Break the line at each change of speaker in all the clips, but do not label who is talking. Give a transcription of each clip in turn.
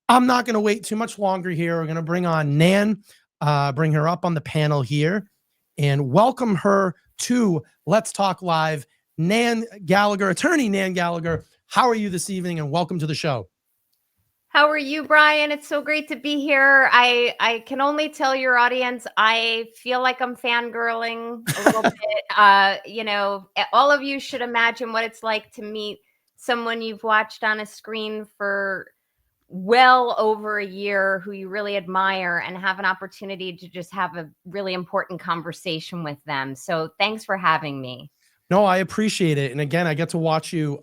I'm not going to wait too much longer here. We're going to bring on Nan, bring her up on the panel here, and welcome her to Let's Talk Live. Nan Gallagher, attorney Nan Gallagher, how are you this evening, and welcome to the show?
How are you, Brian? It's so great to be here. I can only tell your audience, I feel like I'm fangirling a little bit. You know, all of you should imagine what it's like to meet someone you've watched on a screen for well over a year who you really admire and have an opportunity to just have a really important conversation with them. So thanks for having me.
No, I appreciate it. And again, I get to watch you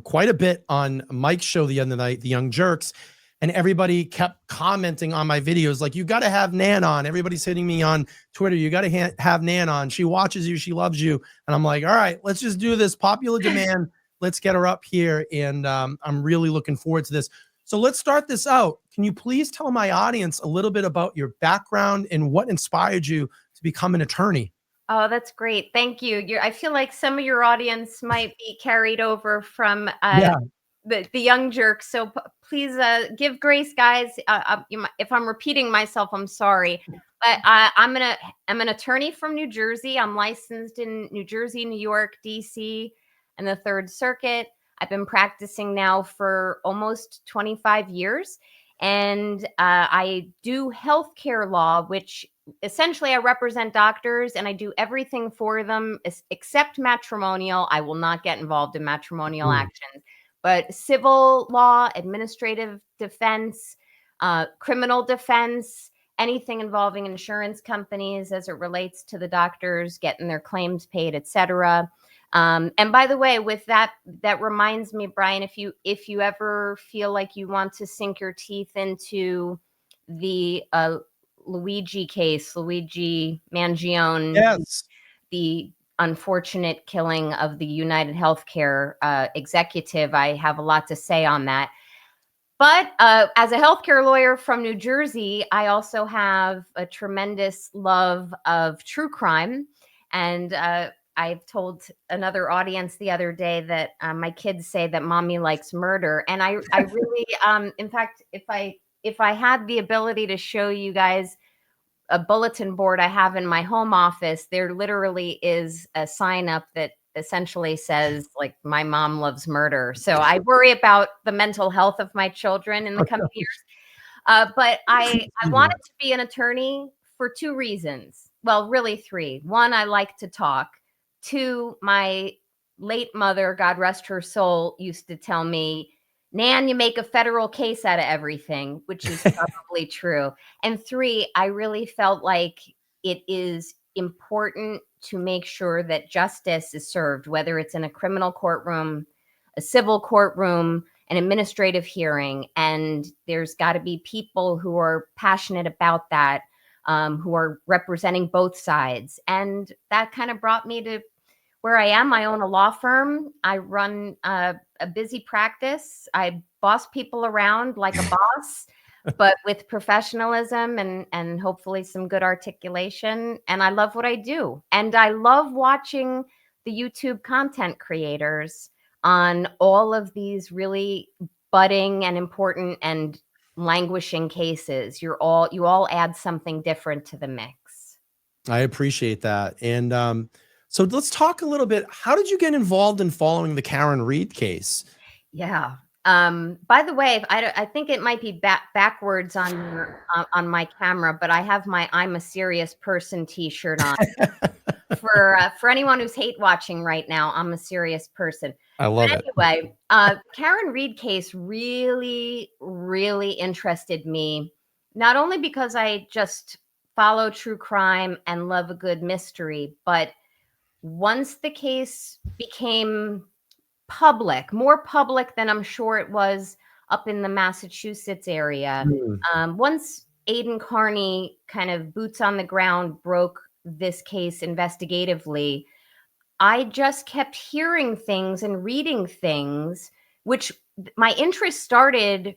quite a bit on Mike's show the other night, The Young Jerks, and everybody kept commenting on my videos like, you got to have Nan on. Everybody's hitting me on Twitter. You got to have Nan on. She watches you. She loves you. And I'm like, all right, let's just do this. Popular demand. Let's get her up here. And I'm really looking forward to this. So let's start this out. Can you please tell my audience a little bit about your background and what inspired you to become an attorney?
Oh, that's great. Thank you. I feel like some of your audience might be carried over from the Young Jerks. So please give grace, guys. If I'm repeating myself, I'm sorry. But I'm an attorney from New Jersey. I'm licensed in New Jersey, New York, DC, and the Third Circuit. I've been practicing now for almost 25 years. And I do healthcare law, which essentially I represent doctors and I do everything for them except matrimonial. I will not get involved in matrimonial actions, but civil law, administrative defense, criminal defense, anything involving insurance companies as it relates to the doctors getting their claims paid, etc. And by the way, with that reminds me, Brian, if you ever feel like you want to sink your teeth into the Luigi case, Luigi Mangione,
yes,
the unfortunate killing of the United Healthcare executive, I have a lot to say on that. But as a healthcare lawyer from New Jersey, I also have a tremendous love of true crime. And I've told another audience the other day that my kids say that mommy likes murder. And I really, in fact, if I had the ability to show you guys a bulletin board I have in my home office, there literally is a sign up that essentially says, like, my mom loves murder. So I worry about the mental health of my children in the coming years. But I wanted to be an attorney for two reasons. Well, really three. One, I like to talk. Two, my late mother, God rest her soul, used to tell me, Nan, you make a federal case out of everything, which is probably true. And three, I really felt like it is important to make sure that justice is served, whether it's in a criminal courtroom, a civil courtroom, an administrative hearing. And there's got to be people who are passionate about that, who are representing both sides. And that kind of brought me to where I am. I own a law firm. I run a busy practice. I boss people around like a boss, but with professionalism and hopefully some good articulation. And I love what I do. And I love watching the YouTube content creators on all of these really budding and important and languishing cases. You all add something different to the mix.
I appreciate that. And so let's talk a little bit. How did you get involved in following the Karen Read case?
Yeah. By the way, I think it might be backwards on my camera, but I have my "I'm a Serious Person" T-shirt on. For anyone who's hate watching right now, I'm a serious person.
I love
it. Anyway, Karen Read case really, really interested me, not only because I just follow true crime and love a good mystery, but once the case became public, more public than I'm sure it was up in the Massachusetts area, once Aidan Carney kind of boots on the ground broke this case investigatively, I just kept hearing things and reading things, which my interest started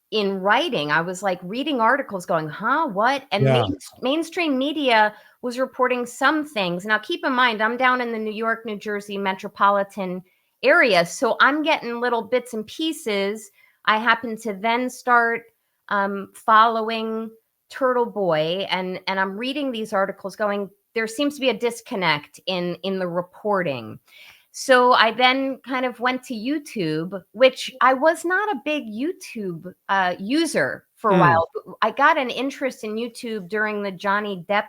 in writing. I was like reading articles going, huh, what? And mainstream media was reporting some things. Now, keep in mind, I'm down in the New York, New Jersey metropolitan area. So I'm getting little bits and pieces. I happened to then start following Turtle Boy, and I'm reading these articles going, there seems to be a disconnect in the reporting. So I then kind of went to YouTube, which I was not a big YouTube user for a while. I got an interest in YouTube during the Johnny Depp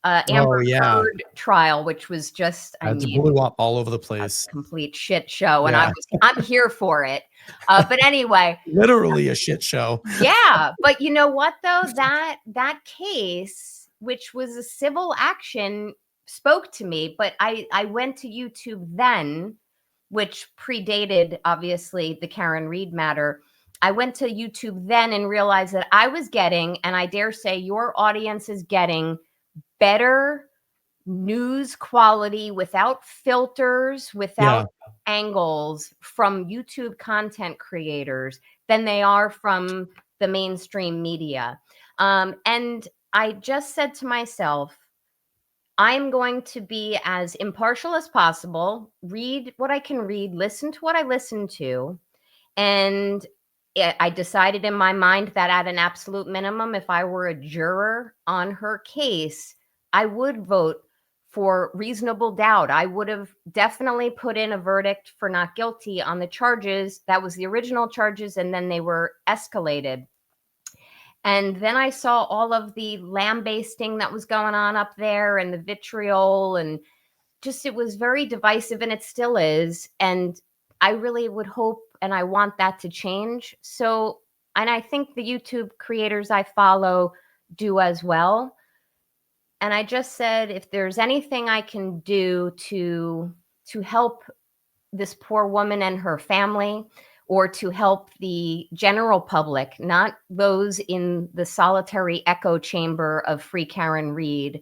Amber Heard trial, which was just, I mean,
blew up all over the place.
Complete shit show. And I'm here for it. But anyway,
literally a shit show.
Yeah. But you know what, though, that case, which was a civil action, spoke to me. But I went to YouTube then, which predated, obviously, the Karen Read matter. I went to YouTube then and realized that I was getting, and I dare say your audience is getting, better news quality without filters, without angles from YouTube content creators than they are from the mainstream media. And I just said to myself, I'm going to be as impartial as possible, read what I can read, listen to what I listen to. And I decided in my mind that at an absolute minimum, if I were a juror on her case, I would vote for reasonable doubt. I would have definitely put in a verdict for not guilty on the charges. That was the original charges, and then they were escalated. And then I saw all of the lambasting that was going on up there and the vitriol, and just, it was very divisive, and it still is. And I really would hope and I want that to change. So, and I think the YouTube creators I follow do as well. And I just said, if there's anything I can do to help this poor woman and her family, or to help the general public, not those in the solitary echo chamber of Free Karen Read,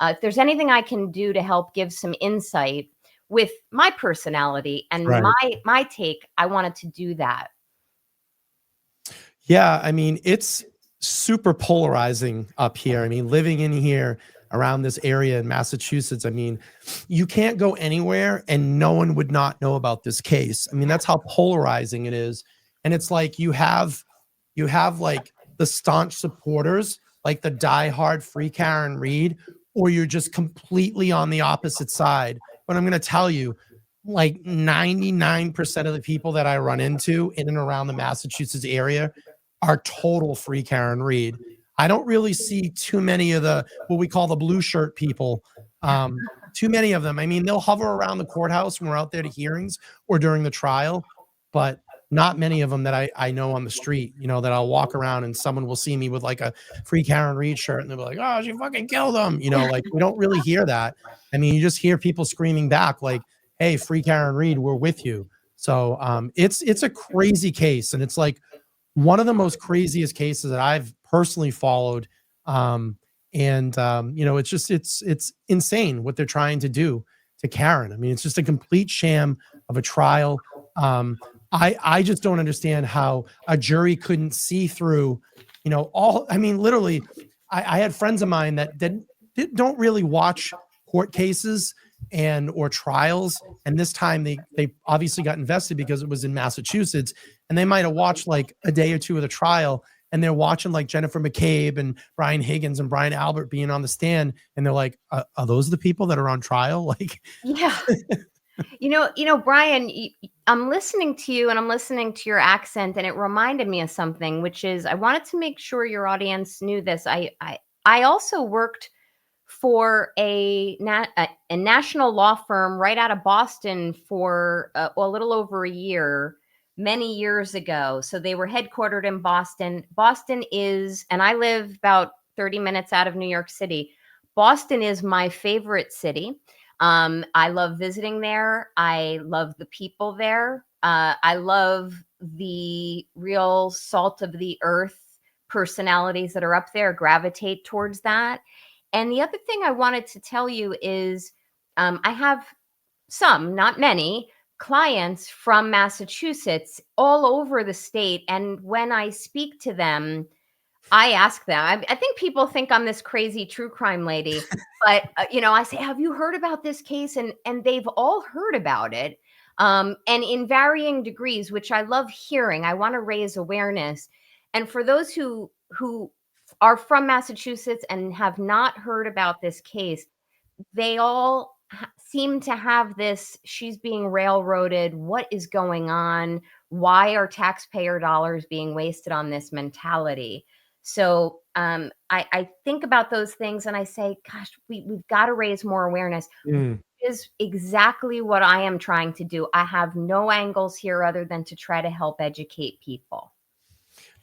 if there's anything I can do to help give some insight with my personality and my take, I wanted to do that.
Yeah, I mean, it's super polarizing up here. I mean, living in here around this area in Massachusetts, I mean, you can't go anywhere and no one would not know about this case. I mean, that's how polarizing it is. And it's like you have like the staunch supporters, like the diehard Free Karen Read, or you're just completely on the opposite side. But I'm going to tell you, like 99% of the people that I run into in and around the Massachusetts area are total Free Karen Read. I don't really see too many of the, what we call the blue shirt people. Too many of them. I mean, they'll hover around the courthouse when we're out there to hearings or during the trial, but not many of them that I know on the street, you know, that I'll walk around and someone will see me with like a Free Karen Read shirt and they'll be like, oh, she fucking killed him. You know, like we don't really hear that. I mean, you just hear people screaming back like, hey, Free Karen Read, we're with you. So it's a crazy case. And it's like one of the most craziest cases that I've personally followed. You know, it's just, it's insane what they're trying to do to Karen. I mean, it's just a complete sham of a trial. I just don't understand how a jury couldn't see through, you know, I mean, literally, I had friends of mine that don't really watch court cases or trials. And this time they obviously got invested because it was in Massachusetts, and they might've watched like a day or two of the trial, and they're watching like Jennifer McCabe and Brian Higgins and Brian Albert being on the stand. And they're like, are those the people that are on trial? Like,
yeah. You know, Brian, I'm listening to you and I'm listening to your accent, and it reminded me of something, which is I wanted to make sure your audience knew this. I also worked for a national law firm right out of Boston for a little over a year, many years ago. So they were headquartered in Boston. Boston is, and I live about 30 minutes out of New York City. Boston is my favorite city. I love visiting there. I love the people there. I love the real salt of the earth personalities that are up there, gravitate towards that. And the other thing I wanted to tell you is I have some, not many, clients from Massachusetts all over the state. And when I speak to them, I ask them, I think people think I'm this crazy true crime lady, but you know, I say, have you heard about this case? And they've all heard about it. And in varying degrees, which I love hearing. I want to raise awareness. And for those who are from Massachusetts and have not heard about this case, they all seem to have this, she's being railroaded. What is going on? Why are taxpayer dollars being wasted on this mentality? So I think about those things and I say, gosh, we've got to raise more awareness.
Mm.
Is exactly what I am trying to do. I have no angles here other than to try to help educate people.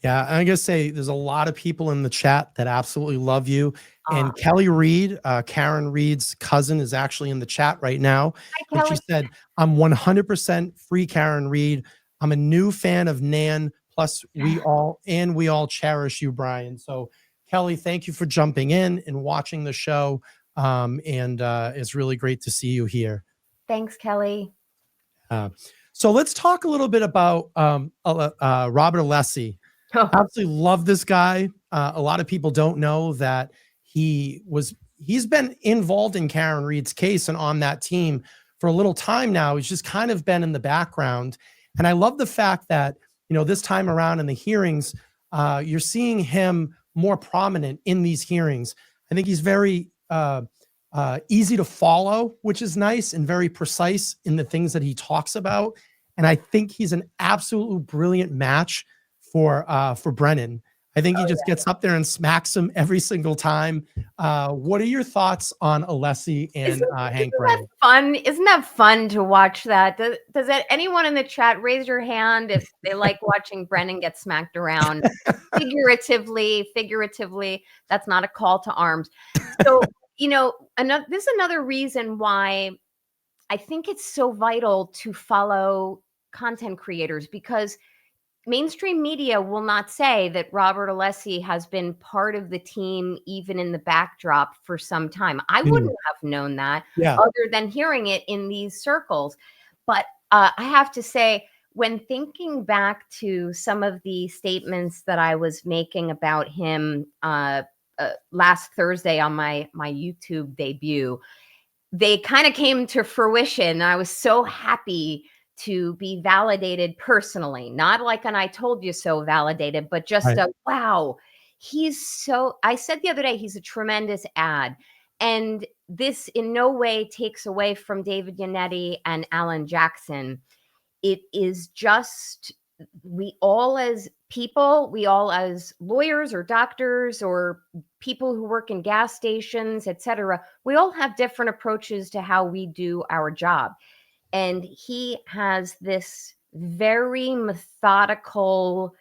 Yeah, I'm gonna say there's a lot of people in the chat that absolutely love you.
Uh,
And Kelly Reed, Karen Reed's cousin, is actually in the chat right now.
Hi,
And she
Kelly.
said, I'm 100% free Karen Reed. I'm a new fan of Nan. Plus, we all cherish you, Brian. So, Kelly, thank you for jumping in and watching the show. It's really great to see you here.
Thanks, Kelly.
So let's talk a little bit about Robert Alessi.
Oh,
Absolutely love this guy. A lot of people don't know that he's been involved in Karen Reed's case and on that team for a little time now. He's just kind of been in the background. And I love the fact that, this time around in the hearings, you're seeing him more prominent in these hearings. I think he's very easy to follow, which is nice, and very precise in the things that he talks about. And I think he's an absolutely brilliant match for Brennan. I think he just gets up there and smacks him every single time. What are your thoughts on Alessi and Hank Brennan?
fun? Isn't that fun to watch that? Does that anyone in the chat raise your hand if they like watching Brennan get smacked around figuratively? That's not a call to arms. So this is another reason why I think it's so vital to follow content creators, because mainstream media will not say that Robert Alessi has been part of the team, even in the backdrop, for some time. I wouldn't have known that other than hearing it in these circles. But I have to say, when thinking back to some of the statements that I was making about him last Thursday on my YouTube debut, they kind of came to fruition. I was so happy to be validated personally, not like an I told you so validated, but just
Right.
a wow. I said the other day, he's a tremendous ad. And this in no way takes away from David Yannetti and Alan Jackson. It is just, we all as people, we all as lawyers or doctors or people who work in gas stations, etc., we all have different approaches to how we do our job. And he has this very methodical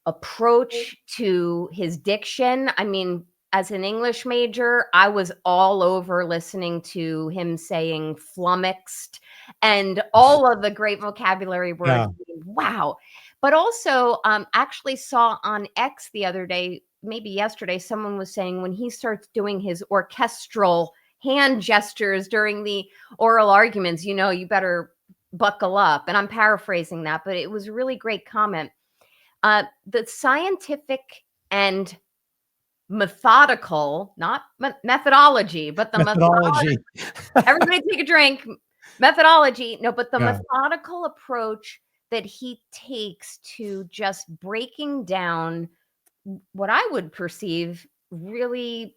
approach to his diction. I mean, as an English major, I was all over listening to him saying flummoxed and all of the great vocabulary words.
Yeah.
Wow. But also actually saw on X the other day, maybe yesterday, someone was saying when he starts doing his orchestral hand gestures during the oral arguments, you better buckle up. And I'm paraphrasing that, but it was a really great comment. The scientific and methodical, not methodology, but the
Methodology.
everybody take a drink. Methodology. No, but the
Yeah.
methodical approach that he takes to just breaking down what I would perceive really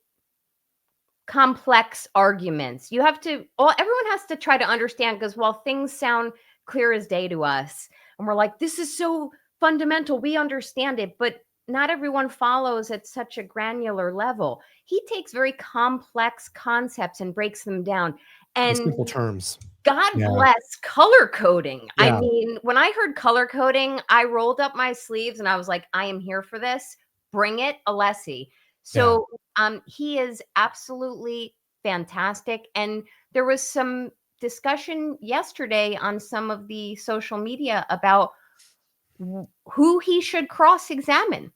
complex arguments. Everyone has to try to understand, because while things sound clear as day to us and we're like, this is so fundamental, we understand it, but not everyone follows at such a granular level. He takes very complex concepts and breaks them down.
In
And
simple terms.
God
Yeah.
bless color coding. I
Yeah.
mean, when I heard color coding, I rolled up my sleeves and I was like, I am here for this. Bring it, Alessi. So he is absolutely fantastic. And there was some discussion yesterday on some of the social media about who he should cross-examine,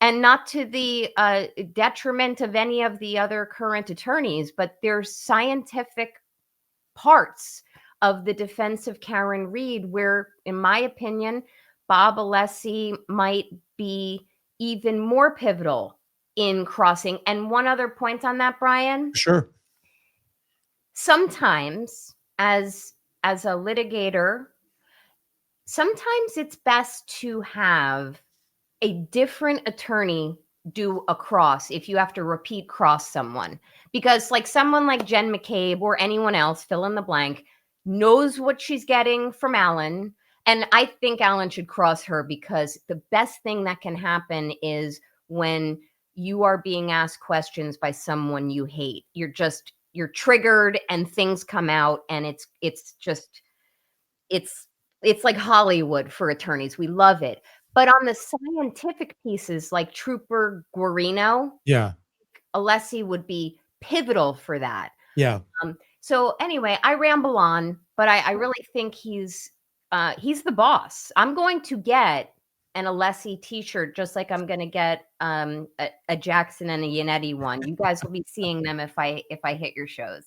and not to the detriment of any of the other current attorneys, but there's scientific parts of the defense of Karen Reed where, in my opinion, Bob Alessi might be even more pivotal in crossing. And one other point on that, Brian.
Sure.
Sometimes, as a litigator, sometimes it's best to have a different attorney do a cross if you have to repeat cross someone? Because like someone like Jen McCabe or anyone else, fill in the blank, knows what she's getting from Alan. And I think Alan should cross her, because the best thing that can happen is when you are being asked questions by someone you hate. You're triggered and things come out, and it's like Hollywood for attorneys. We love it. But on the scientific pieces like Trooper Guarino,
Yeah.
Alessi would be pivotal for that.
Yeah.
So anyway, I ramble on, but I really think he's the boss. I'm going to get an Alessi t-shirt, just like I'm going to get a Jackson and a Yannetti one. You guys will be seeing them if I hit your shows.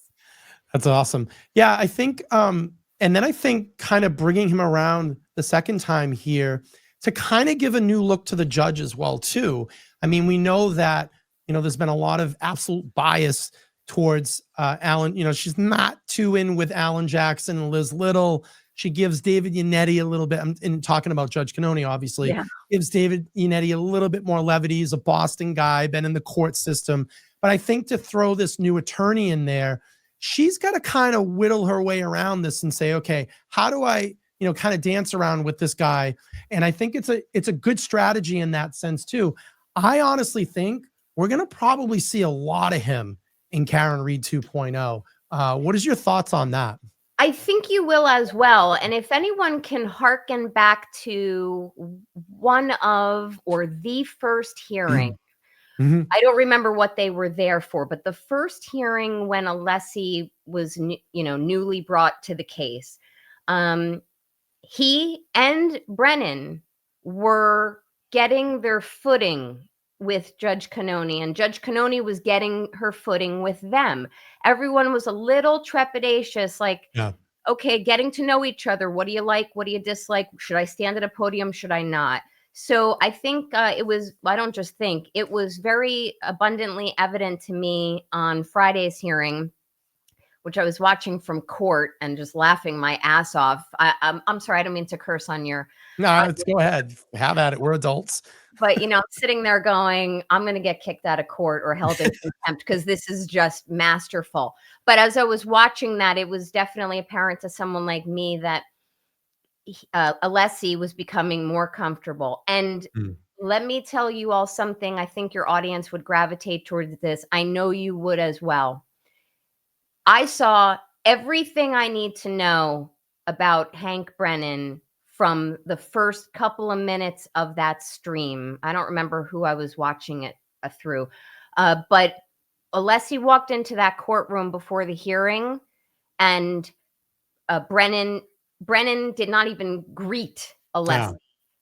That's awesome. Yeah, I think and then I think kind of bringing him around the second time here to kind of give a new look to the judge as well too. I mean, we know that, there's been a lot of absolute bias towards Alan. She's not too in with Alan Jackson and Liz Little. She gives David Yannetti a little bit, I'm in talking about Judge Cannoni, obviously, gives David Yannetti a little bit more levity. He's a Boston guy, been in the court system. But I think to throw this new attorney in there, she's got to kind of whittle her way around this and say, okay, how do I, kind of dance around with this guy? And I think it's a good strategy in that sense too. I honestly think we're going to probably see a lot of him in Karen Read 2.0. What is your thoughts on that?
I think you will as well. And if anyone can hearken back to one of or the first hearing, I don't remember what they were there for, but the first hearing when Alessi was, newly brought to the case, he and Brennan were getting their footing with Judge Cannoni, and Judge Cannoni was getting her footing with them. Everyone was a little trepidatious, like, okay, getting to know each other. What do you like? What do you dislike? Should I stand at a podium? Should I not? So I think I don't just think, it was very abundantly evident to me on Friday's hearing, which I was watching from court and just laughing my ass off. I'm sorry, I don't mean to curse on your.
No, let's go ahead. Have at it. We're adults.
But, I'm sitting there going, I'm going to get kicked out of court or held in contempt because this is just masterful. But as I was watching that, it was definitely apparent to someone like me that Alessi was becoming more comfortable. And let me tell you all something. I think your audience would gravitate towards this. I know you would as well. I saw everything I need to know about Hank Brennan from the first couple of minutes of that stream. I don't remember who I was watching it through, but Alessi walked into that courtroom before the hearing, and Brennan did not even greet Alessi.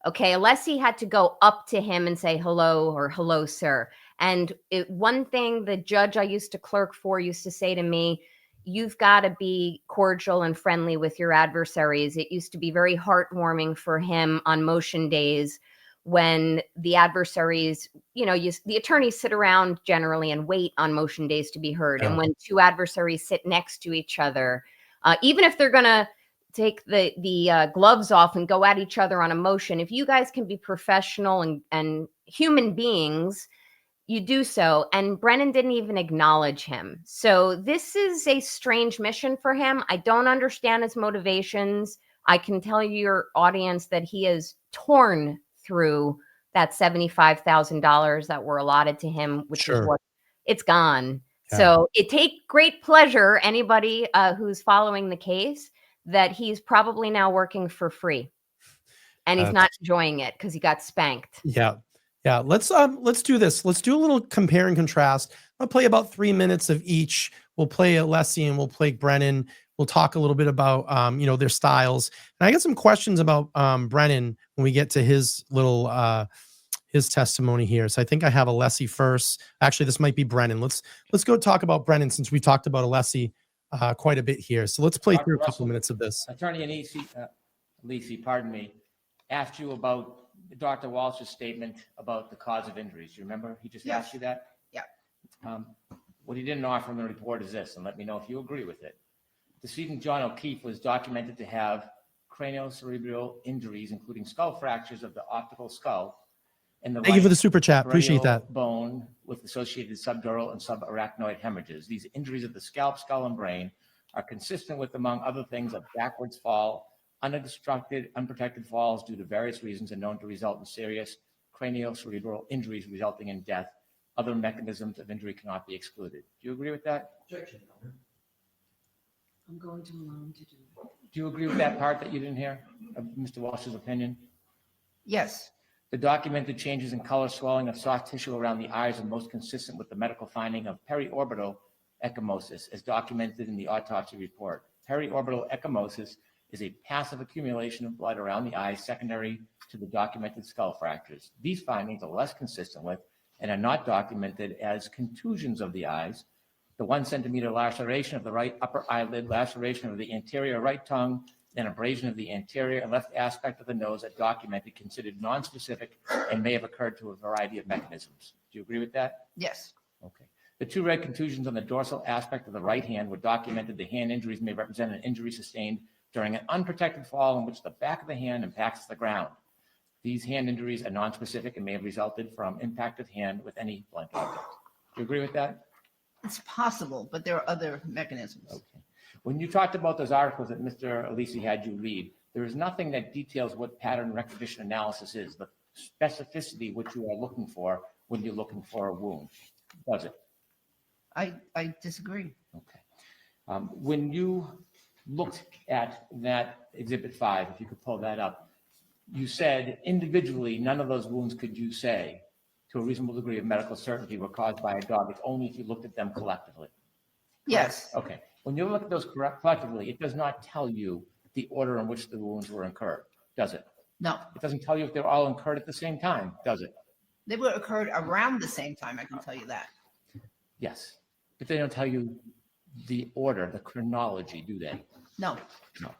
Okay, Alessi had to go up to him and say hello, or hello, sir. And one thing the judge I used to clerk for used to say to me, you've got to be cordial and friendly with your adversaries. It used to be very heartwarming for him on motion days when the adversaries, the attorneys sit around generally and wait on motion days to be heard. And when two adversaries sit next to each other, even if they're going to take the gloves off and go at each other on a motion, if you guys can be professional and human beings, you do so. And Brennan didn't even acknowledge him. So this is a strange mission for him. I don't understand his motivations. I can tell your audience that he is torn through that $75,000 that were allotted to him, which is what it's gone. So it take great pleasure, anybody who's following the case, that he's probably now working for free and he's not enjoying it because he got spanked.
Yeah. Let's do this. Let's do a little compare and contrast. I'll play about 3 minutes of each. We'll play Alessi and we'll play Brennan. We'll talk a little bit about, their styles. And I got some questions about Brennan when we get to his little, his testimony here. So I think I have Alessi first. Actually, this might be Brennan. Let's go talk about Brennan since we talked about Alessi quite a bit here. So let's play through a couple minutes of this.
Attorney Alessi, pardon me, asked you about Dr. Walsh's statement about the cause of injuries. You remember? He just asked you that?
Yeah.
What he didn't offer in the report is this, and let me know if you agree with it. Decedent John O'Keefe was documented to have craniocerebral injuries, including skull fractures of the optical skull, and the
Thank you for
right
the super chat. Appreciate
peroneal
that.
bone with associated subdural and subarachnoid hemorrhages. These injuries of the scalp, skull, and brain are consistent with, among other things, a backwards fall, unobstructed, unprotected falls due to various reasons and known to result in serious craniocerebral injuries resulting in death. Other mechanisms of injury cannot be excluded. Do you agree with that?
Objection, Your Honor.
I'm going to Malone to do it.
Do you agree with that part that you didn't hear of Mr. Walsh's opinion?
Yes,
The documented changes in color, swelling of soft tissue around the eyes are most consistent with the medical finding of periorbital ecchymosis, as documented in the autopsy report. Periorbital ecchymosis is a passive accumulation of blood around the eyes secondary to the documented skull fractures. These findings are less consistent with and are not documented as contusions of the eyes. The 1 centimeter laceration of the right upper eyelid, laceration of the anterior right tongue, and abrasion of the anterior and left aspect of the nose are documented, considered nonspecific, and may have occurred to a variety of mechanisms. Do you agree with that?
yes,
Okay. The 2 red contusions on the dorsal aspect of the right hand were documented. The hand injuries may represent an injury sustained during an unprotected fall in which the back of the hand impacts the ground. These hand injuries are nonspecific and may have resulted from impact of hand with any blunt object. Do you agree with that?
it's possible, but there are other mechanisms.
Okay. When you talked about those articles that Mr. Alisi had you read, there is nothing that details what pattern recognition analysis is, the specificity which you are looking for when you're looking for a wound, does it?
I disagree.
Okay. When you looked at that Exhibit 5, if you could pull that up, you said individually, none of those wounds could you say to a reasonable degree of medical certainty were caused by a dog. It's only if you looked at them collectively.
Yes,
Okay. When you look at those collectively, it does not tell you the order in which the wounds were incurred, does it?
no,
It doesn't tell you if they're all incurred at the same time, does it?
they were occurred around the same time, I can tell you that.
Yes. But they don't tell you the order, the chronology, do they?
No,
No.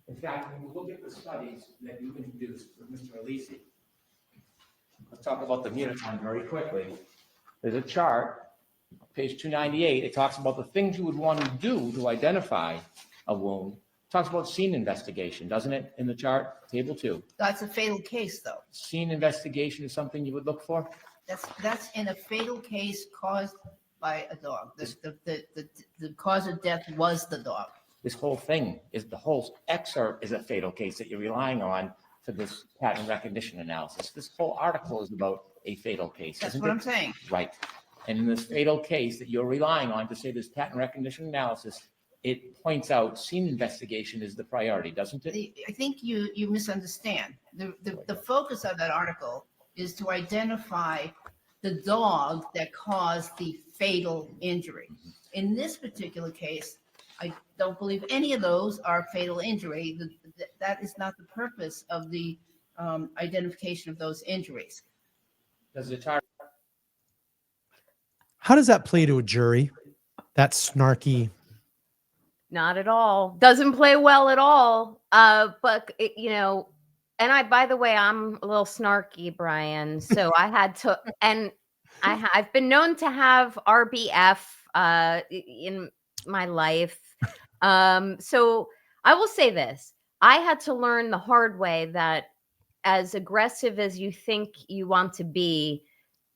In fact, when you look at the studies that you introduced with Mr. Alisi, let's talk about the Mutaton very quickly. There's a chart, page 298. It talks about the things you would want to do to identify a wound. It talks about scene investigation, doesn't it, in the chart, table 2?
that's a fatal case, though.
Scene investigation is something you would look for?
That's in a fatal case caused by a dog. The cause of death was the dog.
This whole thing is, the whole excerpt is a fatal case that you're relying on for this pattern recognition analysis. This whole article is about a fatal case,
That's
isn't
what
it?
I'm saying.
Right. And in this fatal case that you're relying on to say this pattern recognition analysis, it points out scene investigation is the priority, doesn't it?
I think you misunderstand. The focus of that article is to identify the dog that caused the fatal injury. In this particular case, I don't believe any of those are fatal injury. That is not the purpose of the identification of those injuries.
Does the chart
How does that play to a jury? That snarky.
Not at all. Doesn't play well at all. But and by the way, I'm a little snarky, Brian. So I had to, and I've been known to have RBF in my life. So I will say this: I had to learn the hard way that as aggressive as you think you want to be,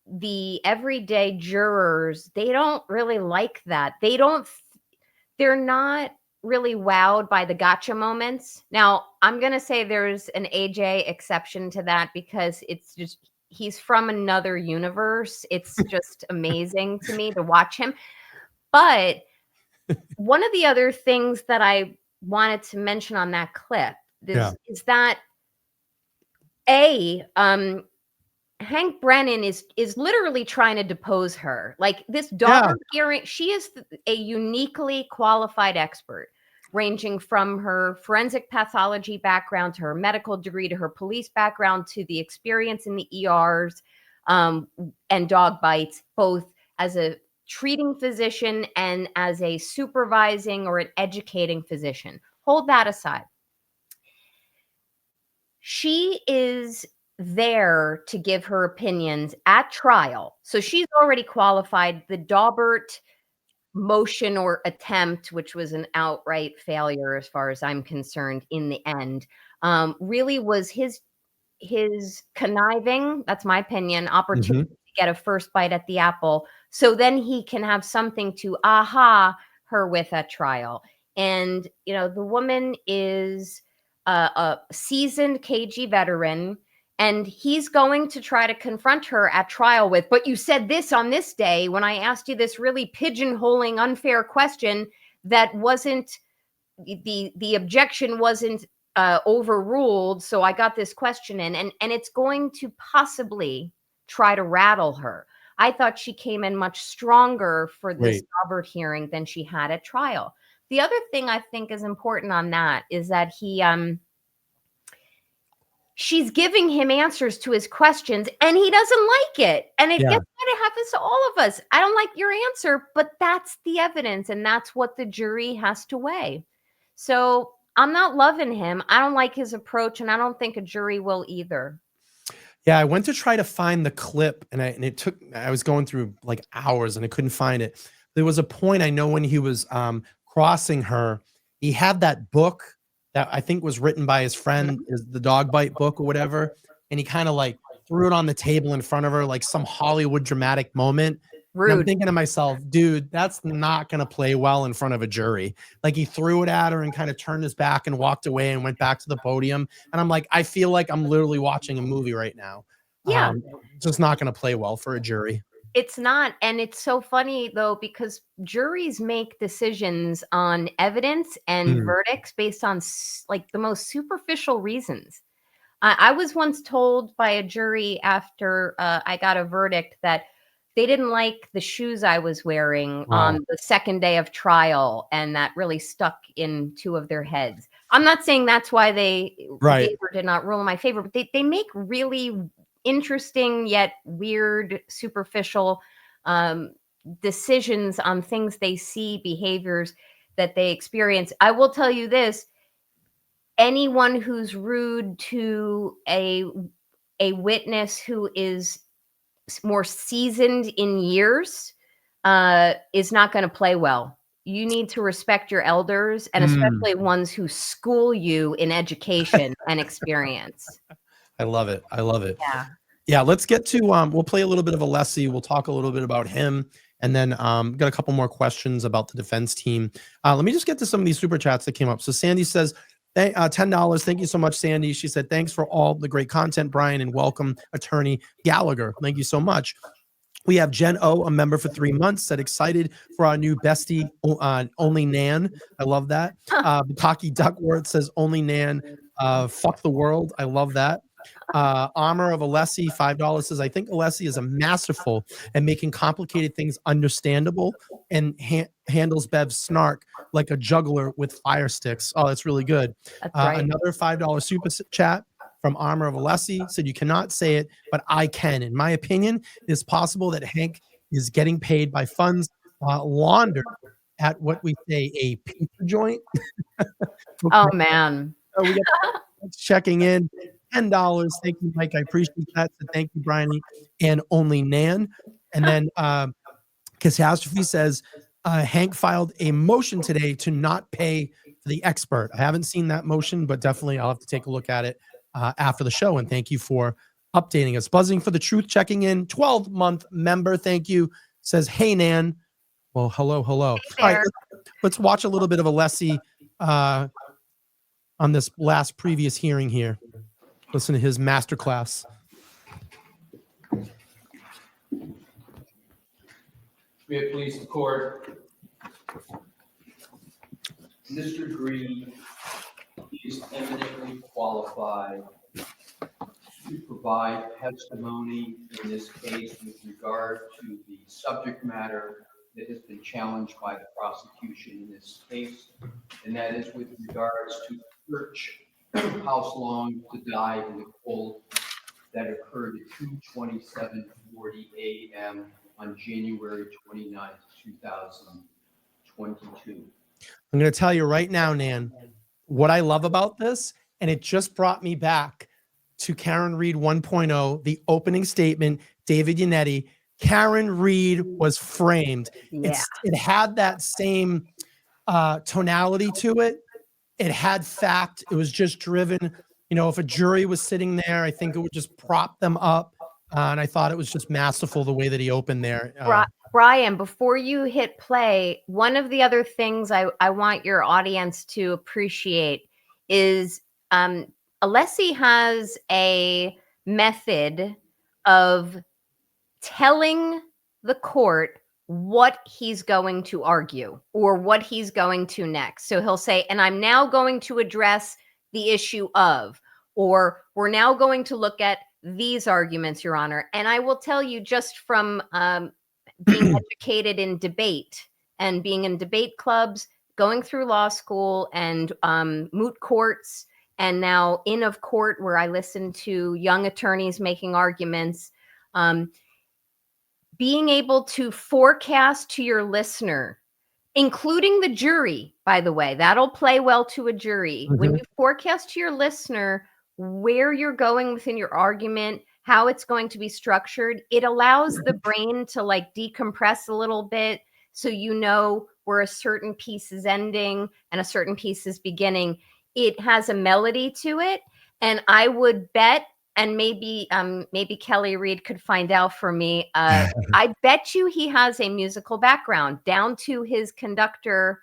the everyday jurors, they don't really like that. They're not really wowed by the gotcha moments. Now, I'm going to say there's an AJ exception to that because it's just, he's from another universe. It's just amazing to me to watch him. But one of the other things that I wanted to mention on that clip is that Hank Brennan is literally trying to depose her. Like this daughter hearing, she is a uniquely qualified expert, ranging from her forensic pathology background to her medical degree to her police background to the experience in the ERs and dog bites, both as a treating physician and as a supervising or an educating physician. Hold that aside. She is there to give her opinions at trial. So she's already qualified. The Daubert motion or attempt, which was an outright failure as far as I'm concerned in the end, really was his his conniving, that's my opinion, opportunity
Mhm.
to get a first bite at the apple. So then he can have something to aha her with at trial. And, you know, the woman is a seasoned KG veteran, and he's going to try to confront her at trial with, but you said this on this day when I asked you this really pigeonholing, unfair question that wasn't, the objection wasn't overruled, so I got this question in, and it's going to possibly try to rattle her. I thought she came in much stronger for this
Great.
Daubert hearing than she had at trial. The other thing I think is important on that is that she's giving him answers to his questions and he doesn't like it. And it
Yeah.
gets what it happens to all of us. I don't like your answer, but that's the evidence and that's what the jury has to weigh. So I'm not loving him. I don't like his approach, and I don't think a jury will either.
Yeah, I went to try to find the clip, and I was going through like hours and I couldn't find it. There was a point, I know, when he was crossing her, he had that book that I think was written by his friend, is the dog bite book or whatever, and he kind of like threw it on the table in front of her like some Hollywood dramatic moment. And I'm
Rude.
thinking to myself, dude, that's not going to play well in front of a jury. Like, he threw it at her and kind of turned his back and walked away and went back to the podium. And I'm like, I feel like I'm literally watching a movie right now.
Yeah.
Just not going to play well for a jury.
It's not. And it's so funny, though, because juries make decisions on evidence and verdicts based on like the most superficial reasons. I was once told by a jury after I got a verdict that they didn't like the shoes I was wearing on the second day of trial, and that really stuck in two of their heads. I'm not saying that's why they did or did not rule in my favor, but they make really interesting yet weird, superficial decisions on things they see, behaviors that they experience. I will tell you this: anyone who's rude to a witness who is more seasoned in years is not going to play well. You need to respect your elders, and especially ones who school you in education and experience.
I love it. I love it.
Yeah.
Yeah, let's get to we'll play a little bit of Alessi. We'll talk a little bit about him, and then got a couple more questions about the defense team. Let me just get to some of these super chats that came up. So Sandy says, $10. Thank you so much, Sandy. She said, thanks for all the great content, Brian, and welcome, Attorney Gallagher. Thank you so much. We have Jen O, a member for 3 months, said excited for our new bestie, Only Nan. I love that. Bukaki Duckworth says Only Nan, fuck the world. I love that. Armor of Alessi, $5, says, I think Alessi is a masterful at making complicated things understandable and handles Bev's snark like a juggler with fire sticks. Oh, that's really good.
That's right.
Another $5 super chat from Armor of Alessi said, you cannot say it, but I can. In my opinion, it is possible that Hank is getting paid by funds laundered at what we say a pizza joint.
Oh, man.
So we got checking in. $10. Thank you, Mike. I appreciate that. So thank you, Brian and Only Nan. And then Catastrophe says, Hank filed a motion today to not pay for the expert. I haven't seen that motion, but definitely I'll have to take a look at it after the show. And thank you for updating us. Buzzing for the Truth checking in. 12-month member. Thank you. Says, hey, Nan. Well, hello.
Hey,
all right, let's watch a little bit of Alessi on this previous hearing here. Listen to his masterclass.
May it please the court. Mr. Green is eminently qualified to provide testimony in this case with regard to the subject matter that has been challenged by the prosecution in this case, and that is with regards to search house long to die in the cold that occurred at 2:27:40 a.m. on January 29th, 2022.
I'm going to tell you right now, Nan, what I love about this, and it just brought me back to Karen Reed 1.0, the opening statement, David Yannetti. Karen Reed was framed.
Yeah.
It had that same tonality to it. It had fact. It was just driven You know, if a jury was sitting there, I think it would just prop them up. And I thought it was just masterful the way that he opened there.
Brian, before you hit play, one of the other things I want your audience to appreciate is Alessi has a method of telling the court what he's going to argue or what he's going to next. So he'll say, and I'm now going to address the issue of, or we're now going to look at these arguments, Your Honor. And I will tell you, just from being educated in debate and being in debate clubs, going through law school and moot courts, and now in of court where I listen to young attorneys making arguments, being able to forecast to your listener, including the jury, by the way, that'll play well to a jury. When you forecast to your listener where you're going within your argument, how it's going to be structured, it allows the brain to like decompress a little bit, so you know where a certain piece is ending and a certain piece is beginning. It has a melody to it, and I would bet, and maybe Kelly Reed could find out for me, I bet you he has a musical background down to his conductor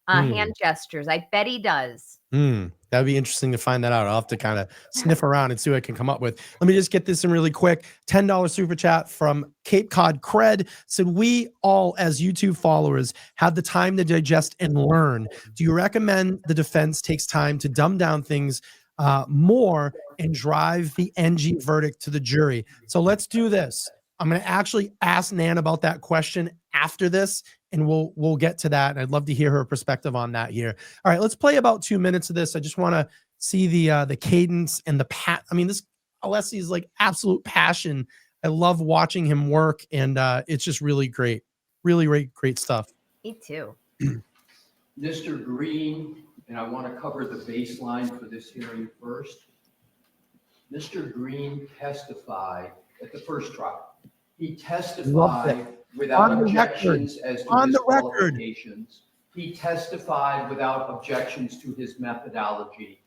hand gestures. I bet he does.
That'd be interesting to find that out. I'll have to kind of sniff around and see what I can come up with. Let me just get this in really quick. $10 super chat from Cape Cod Cred said, we all as YouTube followers have the time to digest and learn. Do you recommend the defense takes time to dumb down things more and drive the NG verdict to the jury? So let's do this. I'm going to actually ask Nan about that question after this, and we'll get to that. And I'd love to hear her perspective on that here. All right, let's play about 2 minutes of this. I just want to see the cadence and the I mean, this Alessi is like absolute passion. I love watching him work, and it's just really great. Really great stuff.
Me too.
Mr. Green, and I want to cover the baseline for this hearing first. Mr. Green testified at the first trial. He testified without objections as to his qualifications. He testified without objections to his methodology.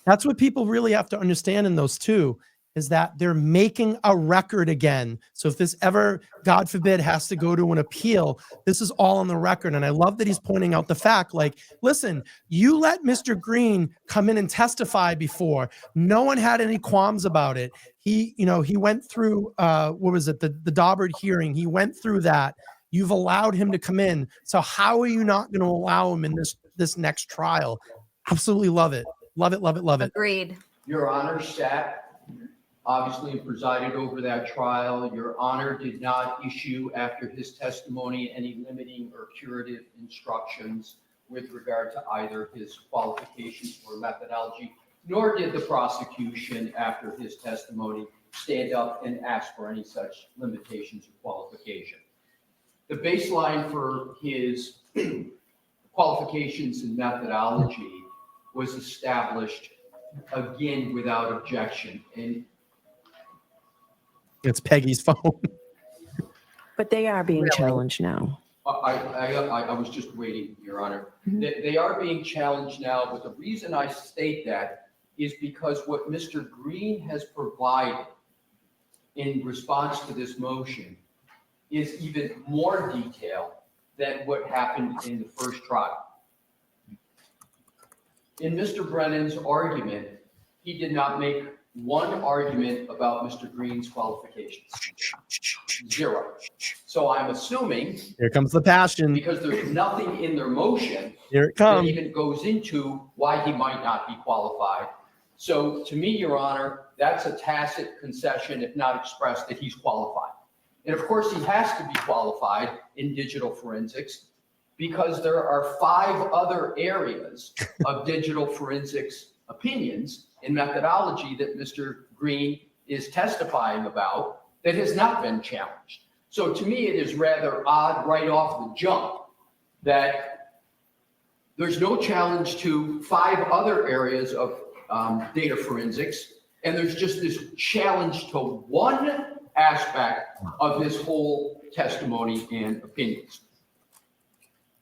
That's what people really have to understand in those two, is that they're making a record again. So if this ever, God forbid, has to go to an appeal, this is all on the record. And I love that he's pointing out the fact, like, listen, you let Mr. Green come in and testify before. No one had any qualms about it. He went through, what was it? The Daubert hearing. He went through that. You've allowed him to come in. So how are you not going to allow him in this next trial? Absolutely love it. Love it.
Agreed.
Your Honor sat obviously and presided over that trial. Your Honor did not issue after his testimony any limiting or curative instructions with regard to either his qualifications or methodology, nor did the prosecution after his testimony stand up and ask for any such limitations or qualification. The baseline for his qualifications and methodology was established again without objection. And
it's Peggy's phone.
But they are being challenged now.
I was just waiting, Your Honor. They are being challenged now, but the reason I state that is because what Mr. Green has provided in response to this motion is even more detail than what happened in the first trial. In Mr. Brennan's argument, he did not make one argument about Mr. Green's qualifications. Zero. So I'm assuming,
Here comes the passion.
because there's nothing in their motion
Here it
that
comes.
even goes into why he might not be qualified. So to me, Your Honor, that's a tacit concession, if not expressed, that he's qualified. And of course, he has to be qualified in digital forensics because there are 5 other areas of digital forensics opinions and methodology that Mr. Green is testifying about that has not been challenged. So to me, it is rather odd right off the jump that there's no challenge to 5 other areas of data forensics, and there's just this challenge to one aspect of his whole testimony and opinions.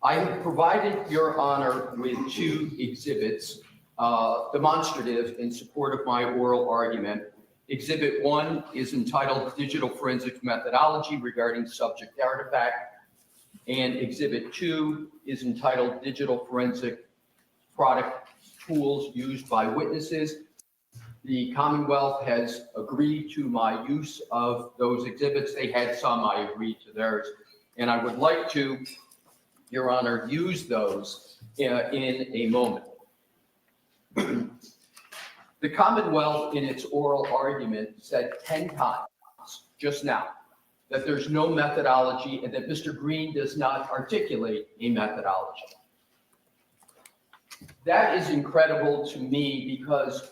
I have provided Your Honor with 2 exhibits demonstrative in support of my oral argument. Exhibit 1 is entitled Digital Forensics Methodology Regarding Subject Artifact, and Exhibit 2 is entitled Digital Forensic Product Tools Used by Witnesses. The Commonwealth has agreed to my use of those exhibits. They had some, I agreed to theirs, and I would like to, Your Honor, use those in a moment. The Commonwealth, in its oral argument, said 10 times just now that there's no methodology and that Mr. Green does not articulate a methodology. That is incredible to me because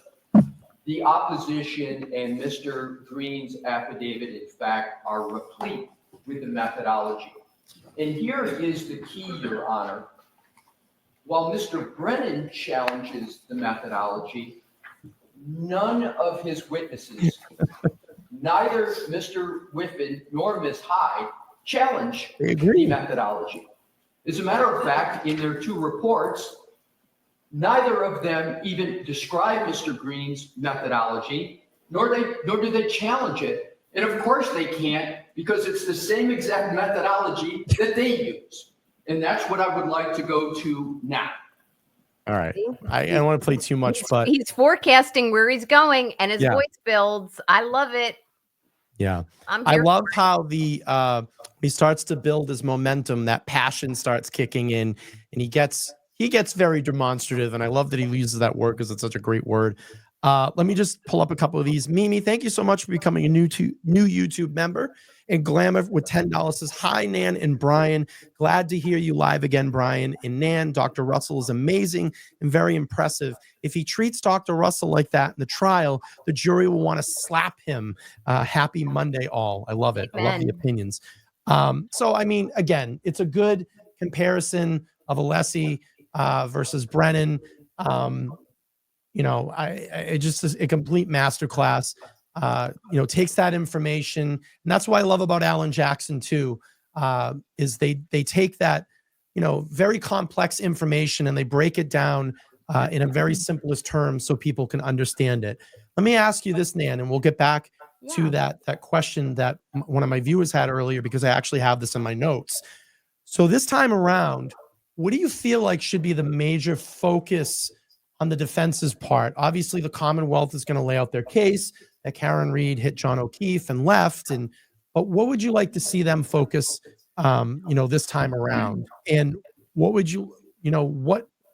the opposition and Mr. Green's affidavit, in fact, are replete with the methodology. And here is the key, Your Honor. While Mr. Brennan challenges the methodology, none of his witnesses, neither Mr. Whiffen nor Ms. Hyde, challenge the methodology. As a matter of fact, in their 2 reports, neither of them even describe Mr. Green's methodology, nor do they challenge it. And of course they can't, because it's the same exact methodology that they use. And that's what I would like to go to now.
All right. I don't want to play too much, but
he's forecasting where he's going and his
Yeah.
voice builds. I love it.
yeah.
I'm
I
here
love
for it.
how he starts to build his momentum, that passion starts kicking in, and he gets very demonstrative, and I love that he uses that word because it's such a great word. Let me just pull up a couple of these. Mimi, thank you so much for becoming a new YouTube member. And Glamour with $10 says, hi, Nan and Brian. Glad to hear you live again, Brian. And Nan, Dr. Russell is amazing and very impressive. If he treats Dr. Russell like that in the trial, the jury will want to slap him. Happy Monday, all. I love it. I love the
Amen.
opinions. So, I mean, again, it's a good comparison of Alessi versus Brennan. It just is a complete masterclass. Takes that information, and that's what I love about Alan Jackson too. Is they take that very complex information and they break it down in a very simplest terms so people can understand it. Let me ask you this, Nan, and we'll get back to that question that one of my viewers had earlier, because I actually have this in my notes. So this time around, what do you feel like should be the major focus on the defense's part? Obviously, the Commonwealth is going to lay out their case that Karen Reed hit John O'Keefe and left. But what would you like to see them focus, this time around? And what would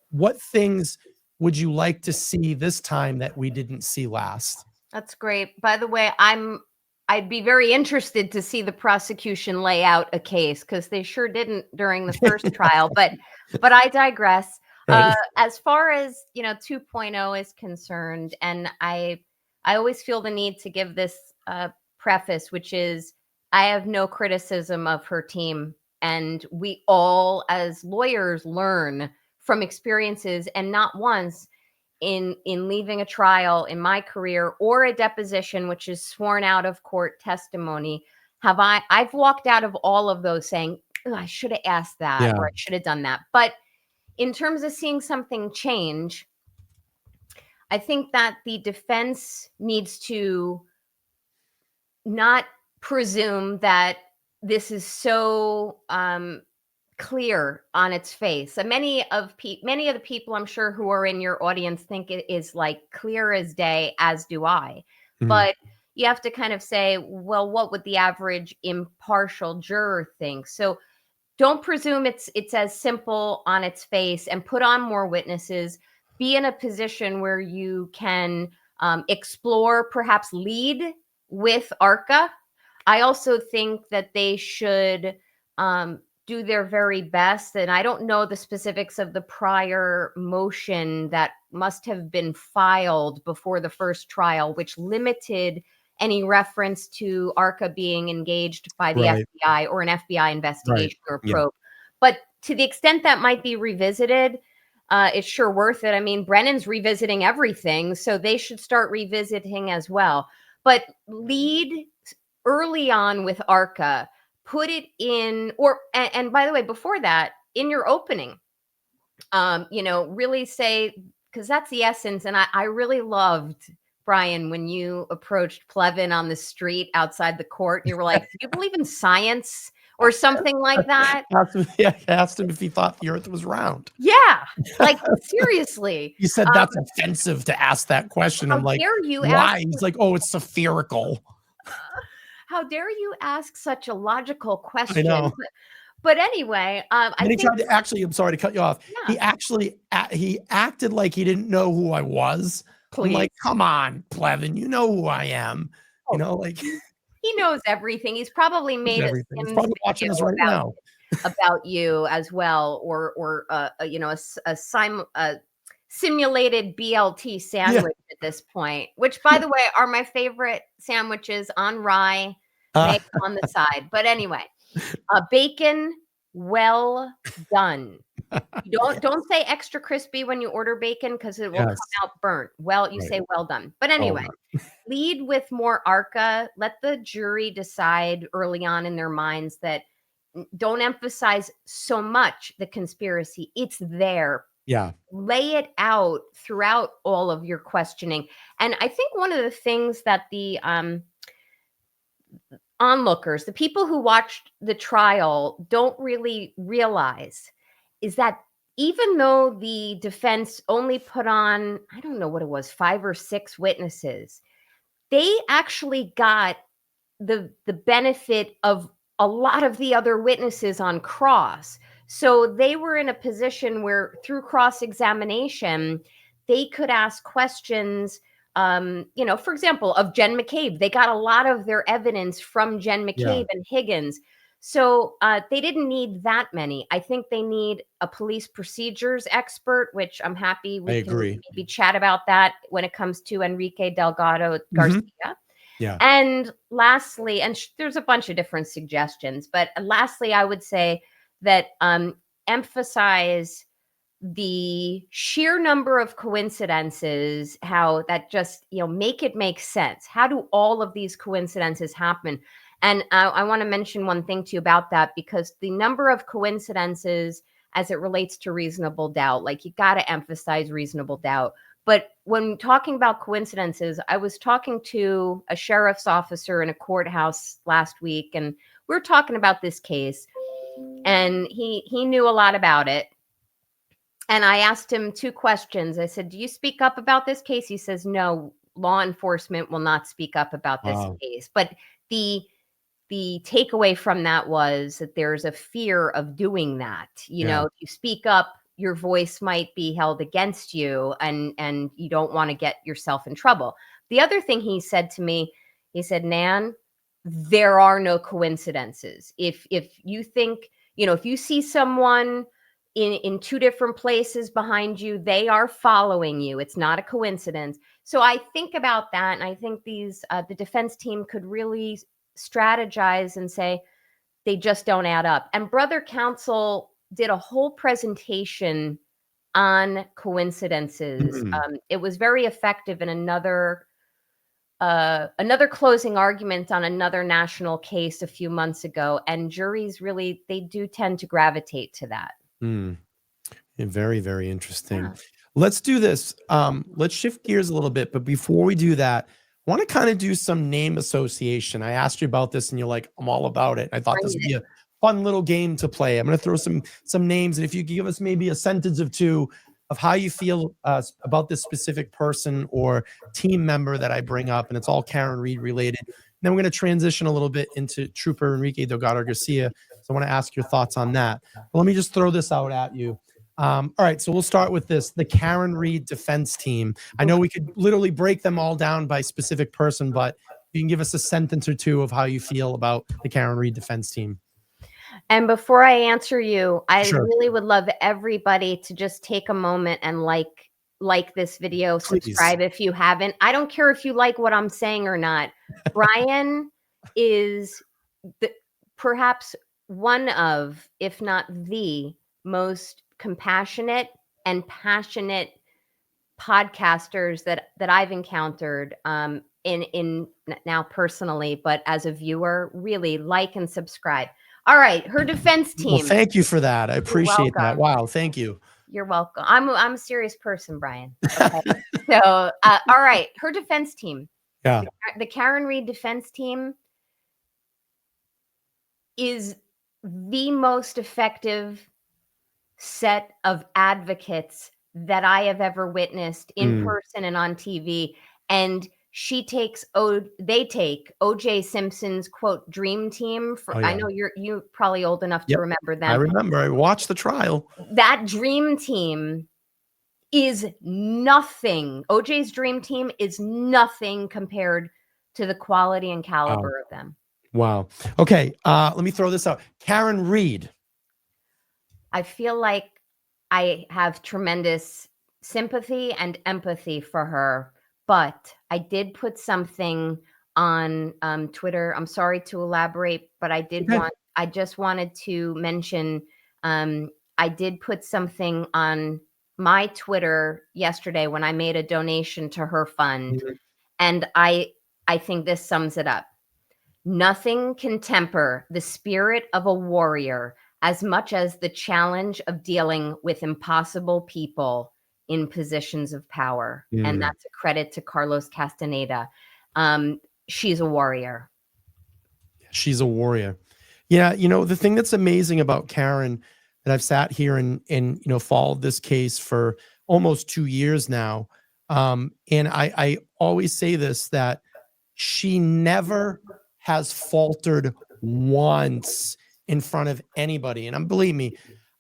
what things would you like to see this time that we didn't see last?
That's great. By the way, I'd be very interested to see the prosecution lay out a case, because they sure didn't during the first trial. But I digress.
Right.
As far as 2.0 is concerned, and I always feel the need to give this preface, which is I have no criticism of her team, and we all as lawyers learn from experiences, and not once in leaving a trial in my career or a deposition, which is sworn out of court testimony, I've walked out of all of those saying, I should have asked that, or I should have done that. But in terms of seeing something change, I think that the defense needs to not presume that this is so clear on its face. And many of the people I'm sure who are in your audience think it is like clear as day, as do I.
Mhm.
But you have to kind of say, well, what would the average impartial juror think? So don't presume it's as simple on its face, and put on more witnesses. Be in a position where you can explore, perhaps lead with ARCA. I also think that they should do their very best. And I don't know the specifics of the prior motion that must have been filed before the first trial, which limited any reference to ARCA being engaged by the
Right.
FBI or an FBI investigation or
Yeah.
probe. But to the extent that might be revisited, it's sure worth it. I mean, Brennan's revisiting everything, so they should start revisiting as well. But lead early on with ARCA, put it in, and by the way, before that, in your opening, really say because that's the essence. And I really loved, Brian, when you approached Plevin on the street outside the court, you were like, do you believe in science or something like that?
Asked him if he thought the earth was round.
Yeah, like seriously.
He said that's offensive to ask that question. I'm
How
like,
dare you
why?
ask?
He's like, oh, it's spherical.
How dare you ask such a logical
I
question?
know.
But anyway, I
And he
think,
tried to actually, I'm sorry to cut you off.
Yeah.
He actually, he acted like he didn't know who I was. I'm like, come on, Plevin, you know who I am. You know, like
he knows everything. He's probably made
everything. He's
a
probably watching us right now.
about you as well, or you know, a simulated BLT sandwich at this point, which, by the way, are my favorite sandwiches, on rye, make on the side. But anyway, bacon, well done. Don't say extra crispy when you order bacon, because it will come out burnt. Well, you say well done. But anyway, lead with more ARCA. Let the jury decide early on in their minds that don't emphasize so much the conspiracy. It's there.
Yeah.
Lay it out throughout all of your questioning. And I think one of the things that the onlookers, the people who watched the trial, don't really realize is that even though the defense only put on, I don't know what it was, 5 or 6 witnesses, they actually got the benefit of a lot of the other witnesses on cross. So they were in a position where through cross-examination, they could ask questions, you know, for example, of Jen McCabe. They got a lot of their evidence from Jen McCabe and Higgins. So they didn't need that many. I think they need a police procedures expert, which I'm happy we can maybe chat about that when it comes to Enrique Delgado Garcia.
Yeah.
And lastly, and there's a bunch of different suggestions, but lastly, I would say that emphasize the sheer number of coincidences, how that just, you know, make it make sense. How do all of these coincidences happen? And I want to mention one thing to you about that, because the number of coincidences as it relates to reasonable doubt, like you got to emphasize reasonable doubt. But when talking about coincidences, I was talking to a sheriff's officer in a courthouse last week, and we were talking about this case, and he knew a lot about it. And I asked him 2 questions. I said, do you speak up about this case? He says, no, law enforcement will not speak up about this case. But the takeaway from that was that there's a fear of doing that. You know, if you speak up, your voice might be held against you, and you don't want to get yourself in trouble. The other thing he said to me, he said, Nan, there are no coincidences. If you think, you know, if you see someone in 2 different places behind you, they are following you. It's not a coincidence. So I think about that, and I think these the defense team could really strategize and say they just don't add up. And brother counsel did a whole presentation on coincidences. It was very effective in another closing argument on another national case a few months ago, and juries really, they do tend to gravitate to that.
Very, very interesting. Let's do this. Let's shift gears a little bit, but before we do that, I want to kind of do some name association. I asked you about this and you're like, I'm all about it. I thought this would be a fun little game to play. I'm going to throw some names, and if you could give us maybe a sentence or 2 of how you feel about this specific person or team member that I bring up, and it's all Karen Reed related. Then we're going to transition a little bit into Trooper Enrique Delgado Garcia. So I want to ask your thoughts on that. But let me just throw this out at you. All right, so we'll start with this, the Karen Reed defense team. I know we could literally break them all down by specific person, but you can give us a sentence or 2 of how you feel about the Karen Reed defense team.
And before I answer you, I really would love everybody to just take a moment and like this video, subscribe if you haven't. I don't care if you like what I'm saying or not. Brian is perhaps one of, if not the most compassionate and passionate podcasters that I've encountered in now personally, but as a viewer. Really like and subscribe. All right, her defense team.
Well, thank you for that. I appreciate that. Wow, thank you.
You're welcome. I'm a serious person, Brian. Okay. So, all right. Her defense team.
Yeah.
The Karen Reed defense team is the most effective set of advocates that I have ever witnessed in person and on TV. And they take OJ Simpson's quote dream team. I know you're probably old enough to remember them.
I remember. I watched the trial.
That dream team is nothing. OJ's dream team is nothing compared to the quality and caliber of them.
Wow. Okay. Let me throw this out. Karen Reed.
I feel like I have tremendous sympathy and empathy for her, but I did put something on Twitter. I'm sorry to elaborate, but I just wanted to mention, I did put something on my Twitter yesterday when I made a donation to her fund. And I think this sums it up. Nothing can temper the spirit of a warrior as much as the challenge of dealing with impossible people in positions of power. And that's a credit to Carlos Castaneda. She's a warrior.
She's a warrior. Yeah. The thing that's amazing about Karen, that I've sat here and followed this case for almost 2 years now. And I always say this, that she never has faltered once in front of anybody. And believe me,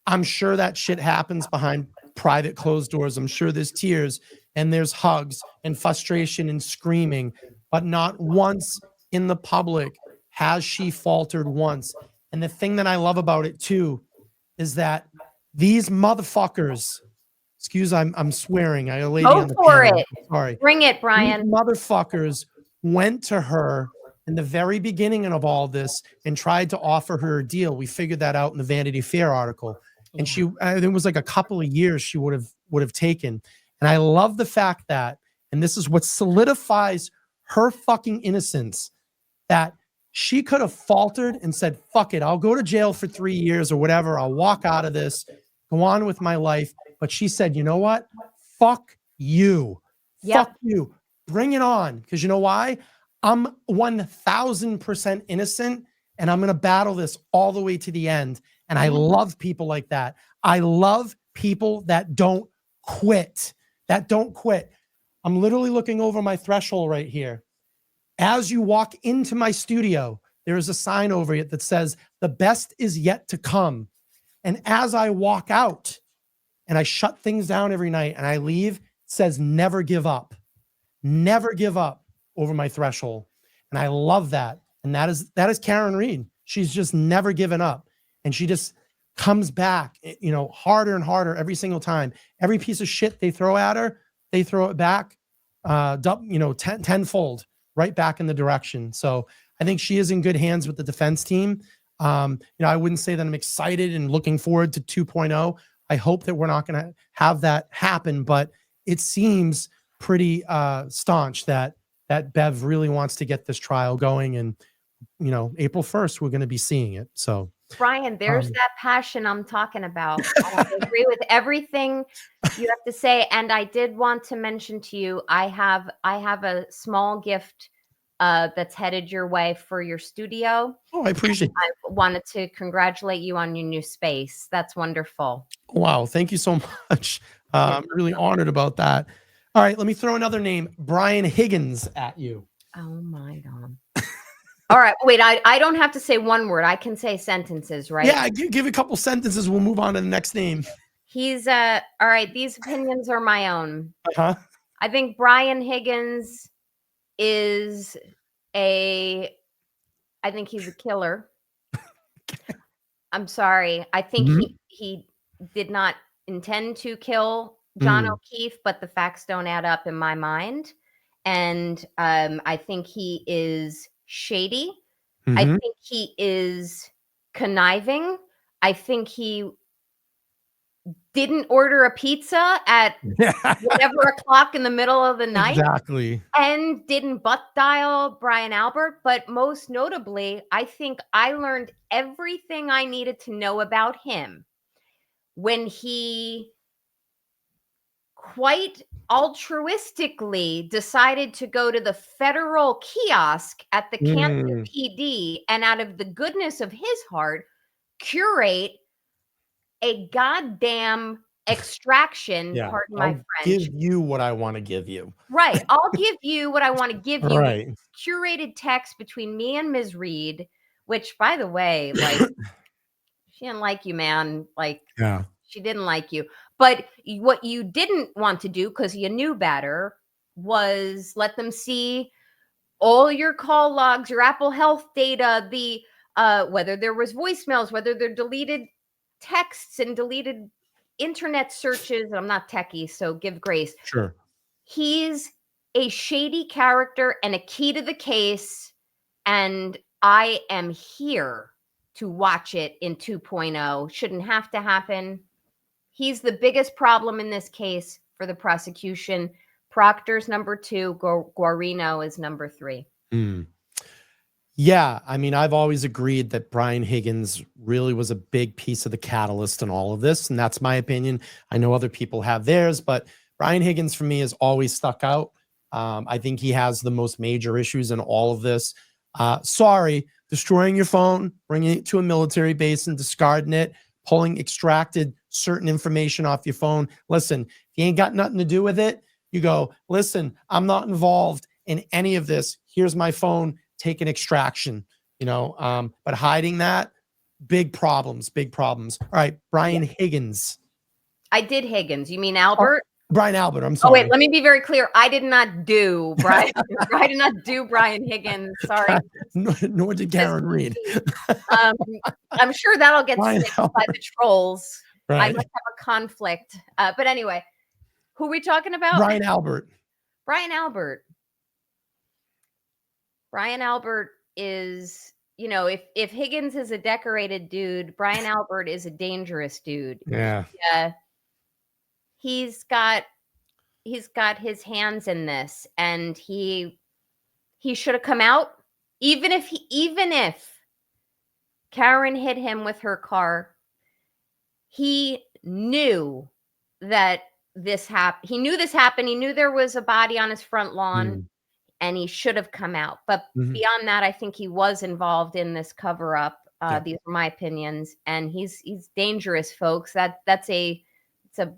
I'm sure that shit happens behind private closed doors. I'm sure there's tears and there's hugs and frustration and screaming, but not once in the public has she faltered once. And the thing that I love about it too is that these motherfuckers, I'm swearing. I got a lady on the
for
panel.
it.
Sorry.
Bring it, Brian.
These motherfuckers went to her in the very beginning of all this and tried to offer her a deal. We figured that out in the Vanity Fair article. And I think it was like a couple of years she would have taken. And I love the fact that, and this is what solidifies her fucking innocence, that she could have faltered and said, fuck it, I'll go to jail for 3 years or whatever. I'll walk out of this, go on with my life. But she said, you know what? Fuck you. Fuck you. Bring it on. Because you know why? I'm 1000% innocent and I'm going to battle this all the way to the end. And I love people like that. I love people that don't quit, I'm literally looking over my threshold right here. As you walk into my studio, there is a sign over it that says, the best is yet to come. And as I walk out and I shut things down every night and I leave, it says, never give up. Never give up over my threshold. And I love that. And that is Karen Reed. She's just never given up. And she just comes back, harder and harder every single time. Every piece of shit they throw at her, they throw it back, tenfold right back in the direction. So I think she is in good hands with the defense team. I wouldn't say that I'm excited and looking forward to 2.0. I hope that we're not going to have that happen, but it seems pretty staunch that Bev really wants to get this trial going. And, April 1st, we're going to be seeing it. So
Brian, there's that passion I'm talking about. I agree with everything you have to say. And I did want to mention to you, I have a small gift that's headed your way for your studio.
Oh, I appreciate it.
I wanted to congratulate you on your new space. That's wonderful.
Wow. Thank you so much. I'm really honored about that. All right. Let me throw another name, Brian Higgins, at you.
Oh my God. All right. Wait, I don't have to say one word. I can say sentences, right?
Yeah. Give a couple sentences. We'll move on to the next name.
He's all right. These opinions are my own.
Uh-huh.
I think Brian Higgins is I think he's a killer. I'm sorry. I think he did not intend to kill John O'Keefe, but the facts don't add up in my mind. And I think he is shady. I think he is conniving. I think he didn't order a pizza at whatever o'clock in the middle of the night.
Exactly.
And didn't butt dial Brian Albert. But most notably, I think I learned everything I needed to know about him when he quite altruistically decided to go to the federal kiosk at the Canton PD and out of the goodness of his heart curate a goddamn extraction,
Yeah.
pardon my
I'll
French.
give you what I want to give you.
Right. I'll give you what I want to give you.
Right.
Curated text between me and Ms. Reed, which, by the way, like, she didn't like you, man. Like,
Yeah.
she didn't like you. But what you didn't want to do, because you knew better, was let them see all your call logs, your Apple Health data, the whether there was voicemails, whether they're deleted texts and deleted internet searches. I'm not techie, so give grace.
Sure.
He's a shady character and a key to the case, and I am here to watch it in 2.0. Shouldn't have to happen. He's the biggest problem in this case for the prosecution. Proctor's number 2, Guarino is number 3.
Yeah, I mean, I've always agreed that Brian Higgins really was a big piece of the catalyst in all of this, and that's my opinion. I know other people have theirs, but Brian Higgins for me has always stuck out. I think he has the most major issues in all of this. Sorry, destroying your phone, bringing it to a military base and discarding it, extracted certain information off your phone. Listen, if you ain't got nothing to do with it, you go, listen, I'm not involved in any of this. Here's my phone, take an extraction, but hiding that, big problems. All right, Brian Higgins.
I did Higgins. You mean Albert?
Brian Albert, I'm
Oh,
sorry.
wait, let me be very clear. I did not do Brian. I did not do Brian Higgins. Sorry.
Nor did Karen Reed.
I'm sure that'll get
Brian
fixed by
Albert.
the trolls. I
Right.
must have a conflict. But anyway, who are we talking about?
Brian Albert.
Brian Albert. Brian Albert is, if Higgins is a decorated dude, Brian Albert is a dangerous dude.
Yeah.
He's got his hands in this, and he should have come out. Even if Karen hit him with her car, he knew that this happened. He knew this happened. He knew there was a body on his front lawn, and he should have come out. But beyond that, I think he was involved in this cover up. These are my opinions, and he's dangerous, folks. It's a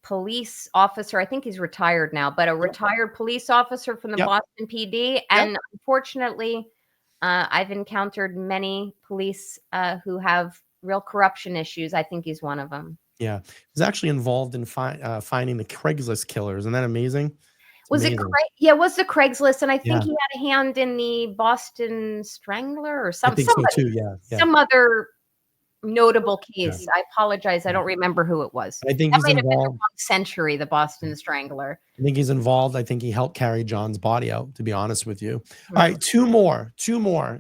police officer. I think he's retired now, but a retired police officer from the Boston PD. And unfortunately, I've encountered many police who have real corruption issues. I think he's one of them. Yeah.
He's actually involved in finding the Craigslist killers. Isn't that amazing?
Was it the Craigslist? And I think he had a hand in the Boston Strangler or something.
I think so too, yeah.
Some other notable case. I apologize. I don't remember who it was.
I think
that
he's
might have been the
involved.
wrong century, the Boston Strangler.
I think he's involved. I think he helped carry John's body out, to be honest with you. All right, two more.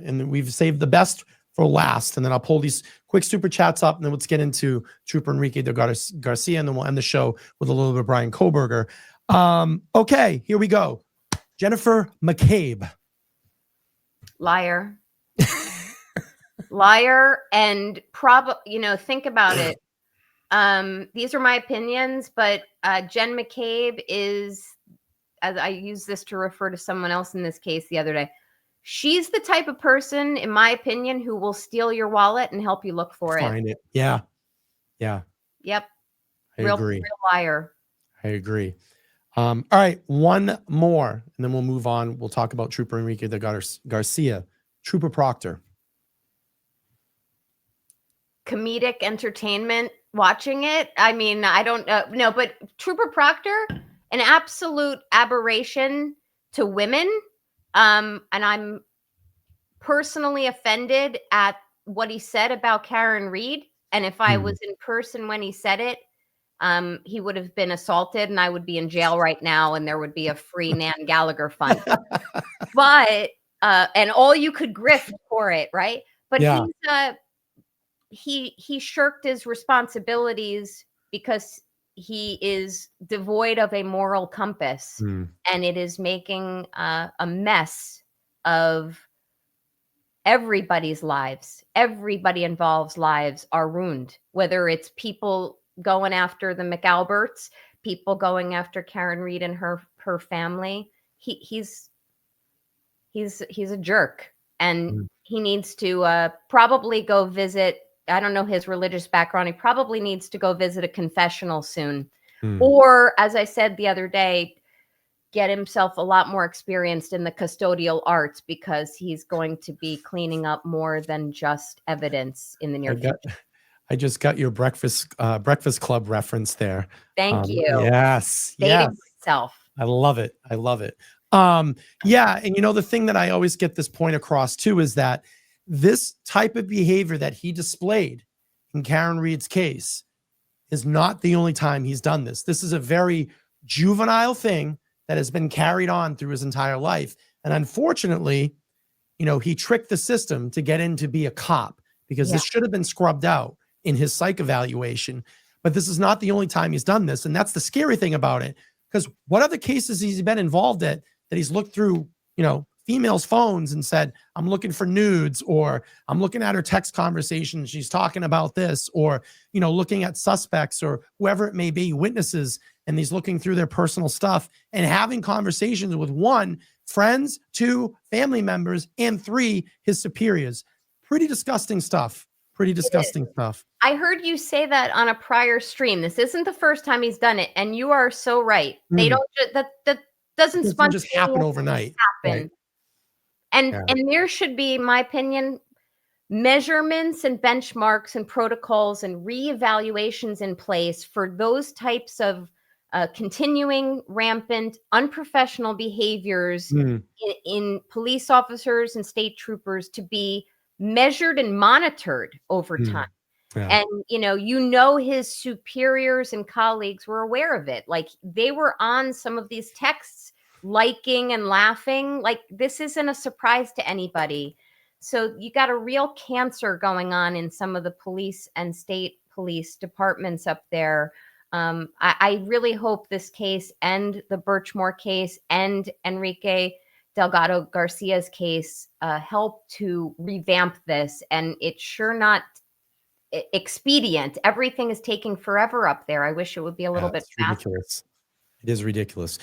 And we've saved the best for last. And then I'll pull these quick super chats up, and then let's get into Trooper Enrique de Garcia, and then we'll end the show with a little bit of Brian Koberger. Okay, here we go. Jennifer McCabe.
Liar. Liar, and think about it. These are my opinions, but Jen McCabe is, as I use this to refer to someone else in this case the other day, she's the type of person, in my opinion, who will steal your wallet and help you look for
Find it. Yeah.
Yep.
I agree.
Real liar.
I agree. All right, one more, and then we'll move on. We'll talk about Trooper Enrique de Garcia. Trooper Proctor.
Comedic entertainment watching it. I mean, I don't know, but Trooper Proctor, an absolute aberration to women. And I'm personally offended at what he said about Karen Reed. And if I was in person when he said it, he would have been assaulted, and I would be in jail right now, and there would be a free Nan Gallagher fund. But and all you could grift for it, right? But he shirked his responsibilities because he is devoid of a moral compass, and it is making a mess of everybody's lives. Everybody involved's lives are ruined, whether it's people going after the McAlberts, people going after Karen Reed and her family. He's a jerk, and he needs to probably go visit. I don't know his religious background. He probably needs to go visit a confessional soon, or, as I said the other day, get himself a lot more experienced in the custodial arts, because he's going to be cleaning up more than just evidence in the near future.
I just got your Breakfast Club reference there.
Thank you.
Yes.
Dating myself.
I love it. I love it. Yeah. And the thing that I always get this point across too is that this type of behavior that he displayed in Karen Reed's case is not the only time he's done this. This is a very juvenile thing that has been carried on through his entire life. And unfortunately, he tricked the system to get in to be a cop, because this should have been scrubbed out in his psych evaluation. But this is not the only time he's done this. And that's the scary thing about it. Because what other cases has he been involved in that he's looked through, females' phones and said, I'm looking for nudes, or I'm looking at her text conversation, she's talking about this, or, looking at suspects or whoever it may be, witnesses, and he's looking through their personal stuff and having conversations with 1, friends, 2, family members, and 3, his superiors. Pretty disgusting stuff. Pretty disgusting stuff.
I heard you say that on a prior stream. This isn't the first time he's done it, and you are so right. They don't that doesn't
just happen overnight.
Right. And there should be, in my opinion, measurements and benchmarks and protocols and reevaluations in place for those types of continuing rampant unprofessional behaviors in police officers and state troopers to be measured and monitored over time. And his superiors and colleagues were aware of it. Like, they were on some of these texts, liking and laughing. Like, this isn't a surprise to anybody. So you got a real cancer going on in some of the police and state police departments up there. I really hope this case and the Birchmore case and Enrique Delgado Garcia's case help to revamp this. And it's sure not expedient. Everything is taking forever up there. I wish it would be a little bit faster.
Ridiculous. It is ridiculous.